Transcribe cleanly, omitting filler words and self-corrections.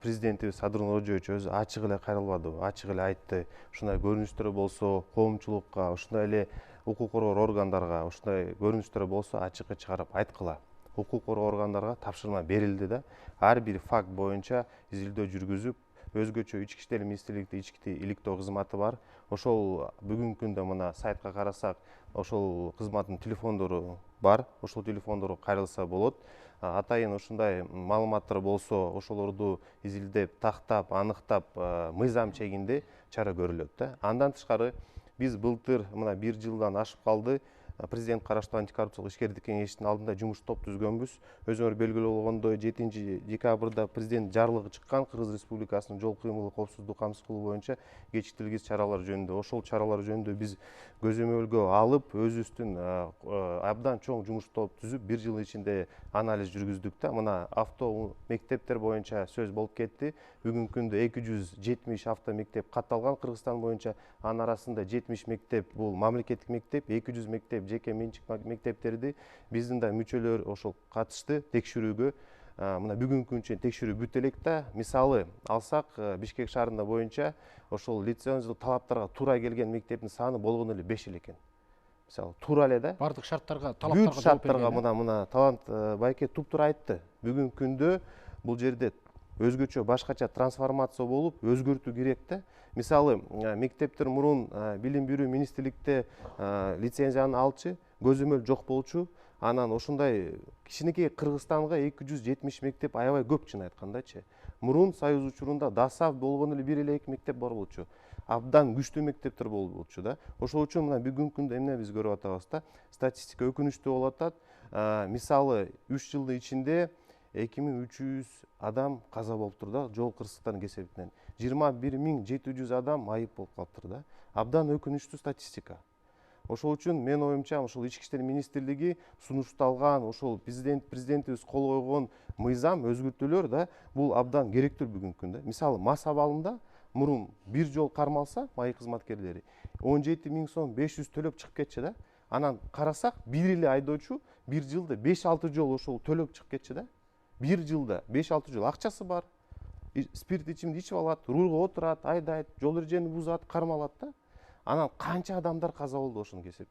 президентибиз Садыр Нуржиевич өзү ачык эле кайрылбадыбы, ачык эле айтты. Ушундай көрүнүштөр болсо, коомчулукка, ушундай эле укук коргоо органдарга ушундай көрүнүштөр болсо ачыкка чыгарып айткыла. Укук коргоо органдарга тапшырма берилди да. Ар бир факт боюнча изилдөө жүргүзүп, өзгөчө ички иштер министрликте ички иликтөө кызматы бар. Ошол бүгүнкү күндө мына сайтка карасак, ошол кызматтын телефондору бар. Ошол телефондорго кайрылса болот. Атайын ушундай маалыматтар болсо, ошолорду изилдеп, тактап, аныктап, мыйзам чегинде чара көрүлөт да. Андан тышкары биз былтыр мына 1 жылдан ашып калды. Президент караштуу антикоррупциялык ишкердик кеңештин алдында жумуш топ түзгөнбүз. Өзүңөр белгилүү болгондой 7 декабрда президент жарлыгы чыккан Кыргыз Республикасынын жол кыймылы коопсуздук камсыз кылуу боюнча кечиктирилгис чаралар жөнүндө. Ошол чаралар жөнүндө биз көзөмөлгө алып, өзүбүздүн абдан чоң жумуш топ түзүп 1 жыл ичинде анализ жүргүздүк да. Мына авто мектептер боюнча сөз болуп кетти. Бүгүнкү күндө 270 авто мектеп катталган Кыргызстан боюнча. Анын арасында 70 мектеп бул мамлекеттик мектеп, 200 мектеп жеке менчик мектептерди биздин да мүчөлөр ошол катышты текшерүүгө. Мына бүгүнкү күнгө чейин текшерүү бүтө элек да. Мисалы алсак, Бишкек шаарында боюнча ошол лицензиялык талаптарга туура келген мектептин саны болгону эле 5 экен. Мисалы туура эле да. Бардык шарттарга, талаптарга жооп берген. Мына Талант байке туптуура айтты. Бүгүнкү күндө бул жерде өзгөчө башкача трансформация болуп, өзгөртүү керек да. Мисалы мектептер мурун билим берүү министрликте лицензияны алчу, көзөмөл жок болчу. Анан ошондой кичинекей Кыргызстанга 270 мектеп аябай көп чын айткандачы. Мурун союз учурунда ДАСАФ болгону эле 1 эле 2 мектеп бар болчу. Абдан күчтүү мектептер болчу да. Ошол үчүн мына бүгүнкү күндө эмне биз көрүп атабыз да. Статистика өкүнүчтүү болуп атат. Мисалы 3 жылдын ичинде 2300 адам каза болуптур да, жол кырсыктарынын кесебинен. 21700 адам айып болуп калыптыр да. Абдан өкүнүчтүү статистика. Ошол үчүн мен оюмча ошол ички иштер министрлиги сунушталган, ошол президентибиз кол койгон мыйзам, өзгөртүүлөр да бул абдан керектүү бүгүнкү күндө. Мисалы мас абалында мурун бир жол кармалса маек кызматкерлери 17 000 сом 500 төлөп чыгып кетчү да. Анан карасак бир эле айдоочу 1 жылда 5-6 жол ошол төлөп чыгып кетчү да. 1 жылда 5-6 жол акчасы бар. Спирт ичимди ичип алат, рулга отурат, айдайт, жол эрежени бузат, кармалат да. Анан канча адамдар каза болду ошону кесептен.